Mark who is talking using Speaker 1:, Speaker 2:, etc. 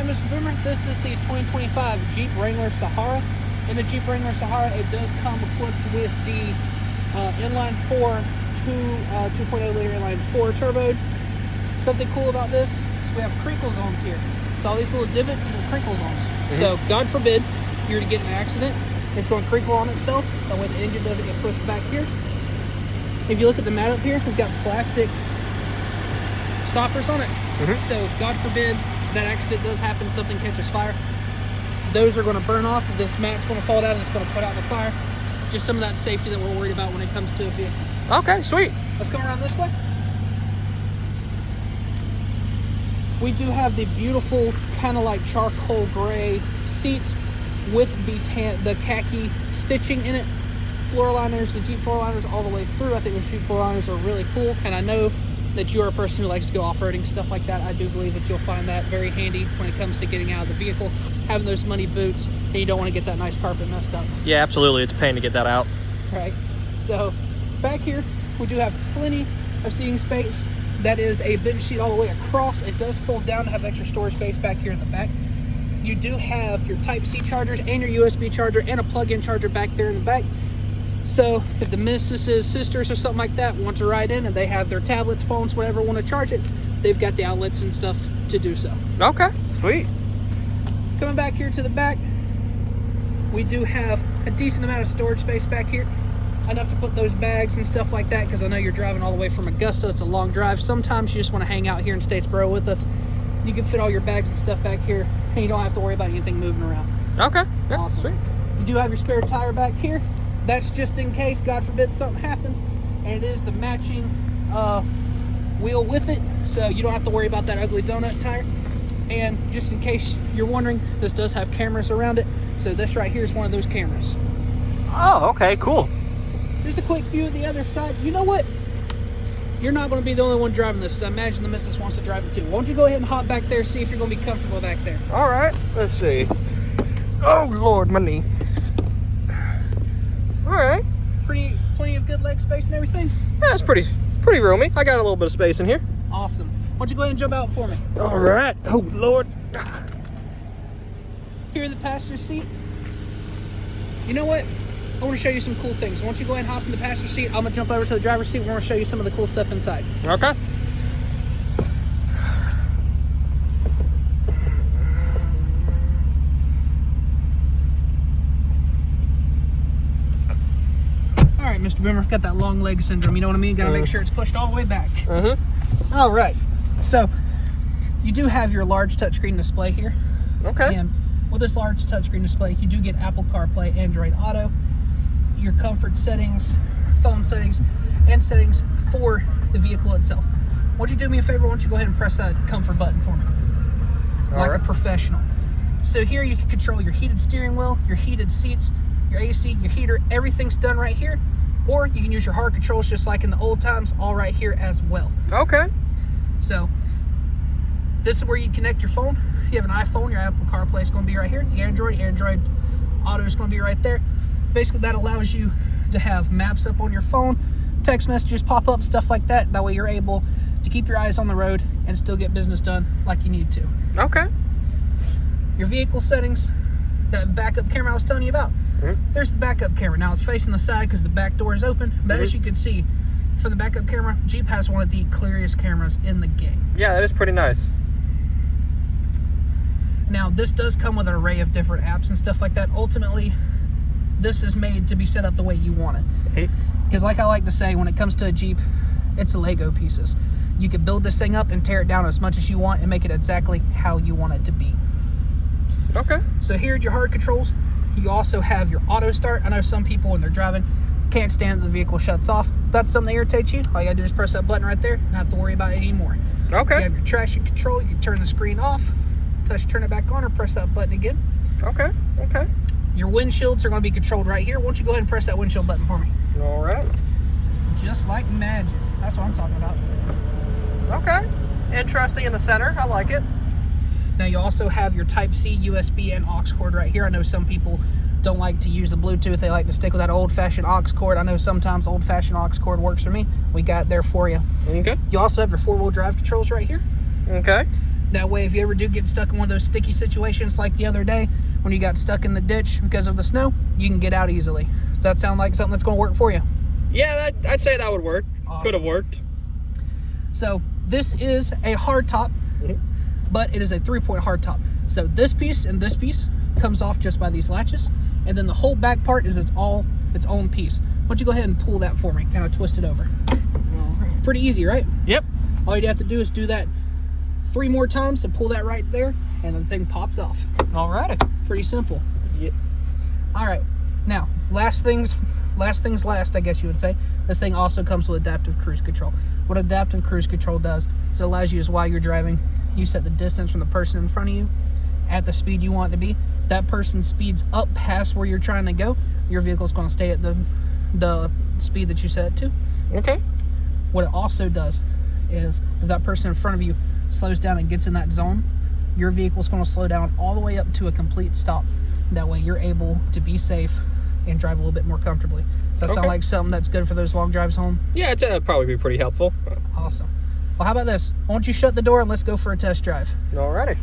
Speaker 1: Alright, Mr. Boomer, this is the 2025 Jeep Wrangler Sahara. In the Jeep Wrangler Sahara, it does come equipped with the inline 4 2.0 liter inline 4 turbo. Something cool about this is we have crinkle zones here. So all these little divots is crinkle zones. So God forbid you were to get in an accident, it's going to crinkle on itself. That way the engine doesn't get pushed back here. If you look at the mat up here, we've got plastic stoppers on it. So God forbid that accident does happen, something catches fire, those are going to burn off. This mat's going to fall down and it's going to put out the fire. Just some of that safety that we're worried about when it comes to a vehicle.
Speaker 2: Okay, sweet.
Speaker 1: Let's go around this way. We do have the beautiful kind of like charcoal gray seats with the khaki stitching in it. Floor liners, the Jeep floor liners all the way through. I think those Jeep floor liners are really cool, and I know that you're a person who likes to go off-roading, stuff like that. I do believe that you'll find that very handy when it comes to getting out of the vehicle, having those muddy boots, and you don't want to get that nice carpet messed up.
Speaker 2: Yeah, absolutely. It's a pain to get that out.
Speaker 1: Right. So back here, we do have plenty of seating space. That is a bench seat all the way across. It does fold down to have extra storage space back here in the back. You do have your Type-C chargers and your USB charger and a plug-in charger back there in the back. So if the missus's sisters or something like that want to ride in and they have their tablets, phones, whatever, want to charge it, they've got the outlets and stuff to do so.
Speaker 2: Okay, sweet.
Speaker 1: Coming back here to the back, we do have a decent amount of storage space back here. Enough to put those bags and stuff like that, because I know you're driving all the way from Augusta. It's a long drive. Sometimes you just want to hang out here in Statesboro with us. You can fit all your bags and stuff back here, and you don't have to worry about anything moving around.
Speaker 2: Okay, yeah,
Speaker 1: awesome.
Speaker 2: Sweet.
Speaker 1: You do have your spare tire back here. That's just in case, God forbid, something happens. And it is the matching wheel with it, so you don't have to worry about that ugly donut tire. And just in case you're wondering, this does have cameras around it. So this right here is one of those cameras.
Speaker 2: Oh, okay, cool.
Speaker 1: Just a quick view of the other side. You know what? You're not going to be the only one driving this. I imagine the missus wants to drive it too. Why don't you go ahead and hop back there, see if you're going to be comfortable back there.
Speaker 2: All right, let's see. Oh, Lord, my knee. All right.
Speaker 1: Plenty of good leg space and everything?
Speaker 2: Yeah, it's pretty roomy. I got a little bit of space in here.
Speaker 1: Awesome. Why don't you go ahead and jump out for me?
Speaker 2: All right. Oh, Lord.
Speaker 1: Here in the passenger seat. You know what? I want to show you some cool things. Why don't you go ahead and hop in the passenger seat? I'm going to jump over to the driver's seat. We're going to show you some of the cool stuff inside.
Speaker 2: Okay.
Speaker 1: All right, Mr. Boomer, got that long leg syndrome. You know what I mean? Got to make sure it's pushed all the way back. All right. So you do have your large touchscreen display here.
Speaker 2: Okay.
Speaker 1: And with this large touchscreen display, you do get Apple CarPlay, Android Auto, your comfort settings, phone settings, and settings for the vehicle itself. Why don't you do me a favor? Why don't you go ahead and press that comfort button for me? Like a professional. So here you can control your heated steering wheel, your heated seats, your AC, your heater, everything's done right here. Or you can use your hard controls just like in the old times, all right here as well.
Speaker 2: Okay.
Speaker 1: So this is where you connect your phone. You have an iPhone, your Apple CarPlay is going to be right here. Your Android Auto is going to be right there. Basically, that allows you to have maps up on your phone, text messages pop up, stuff like that. That way you're able to keep your eyes on the road and still get business done like you need to.
Speaker 2: Okay.
Speaker 1: Your vehicle settings, that backup camera I was telling you about. There's the backup camera. Now it's facing the side because the back door is open. But as you can see, from the backup camera, Jeep has one of the clearest cameras in the game.
Speaker 2: Yeah, that is pretty nice.
Speaker 1: Now, this does come with an array of different apps and stuff like that. Ultimately, this is made to be set up the way you want it. Because like I like to say, when it comes to a Jeep, it's a Lego pieces. You can build this thing up and tear it down as much as you want and make it exactly how you want it to be.
Speaker 2: Okay.
Speaker 1: So here's your hard controls. You also have your auto start. I know some people when they're driving can't stand that the vehicle shuts off. If that's something that irritates you, all you gotta do is press that button right there and not have to worry about it anymore.
Speaker 2: Okay.
Speaker 1: You have your traction control. You can turn the screen off, turn it back on, or press that button again.
Speaker 2: Okay. Okay.
Speaker 1: Your windshields are going to be controlled right here. Why don't you go ahead and press that windshield button for me?
Speaker 2: All right.
Speaker 1: Just like magic. That's what I'm talking about.
Speaker 2: Okay. Interesting in the center. I like it.
Speaker 1: Now you also have your Type-C, USB, and aux cord right here. I know some people don't like to use the Bluetooth. They like to stick with that old-fashioned aux cord. I know sometimes old-fashioned aux cord works for me. We got it there for you.
Speaker 2: Okay.
Speaker 1: You also have your four-wheel drive controls right here.
Speaker 2: Okay.
Speaker 1: That way, if you ever do get stuck in one of those sticky situations like the other day when you got stuck in the ditch because of the snow, you can get out easily. Does that sound like something that's going to work for you?
Speaker 3: Yeah, I'd say that would work.
Speaker 1: Awesome.
Speaker 3: Could have worked.
Speaker 1: So this is a hard top, but it is a 3-point hard top. So this piece and this piece comes off just by these latches, and then the whole back part is its own piece. Why don't you go ahead and pull that for me? Kind of twist it over. Pretty easy, right?
Speaker 3: Yep.
Speaker 1: All you have to do is do that 3 more times and pull that right there, and the thing pops off.
Speaker 3: Alrighty.
Speaker 1: Pretty simple.
Speaker 3: Yep.
Speaker 1: All right. Now, last things last, I guess you would say. This thing also comes with adaptive cruise control. What adaptive cruise control does is it allows you, is while you're driving, you set the distance from the person in front of you at the speed you want it to be. That person speeds up past where you're trying to go. Your vehicle's going to stay at the speed that you set it to.
Speaker 3: Okay.
Speaker 1: What it also does is if that person in front of you slows down and gets in that zone, your vehicle's going to slow down all the way up to a complete stop. That way you're able to be safe and drive a little bit more comfortably. Does that sound like something that's good for those long drives home?
Speaker 3: Yeah, it'd probably be pretty helpful.
Speaker 1: Awesome. Well, how about this? Why don't you shut the door and let's go for a test drive?
Speaker 3: Alrighty.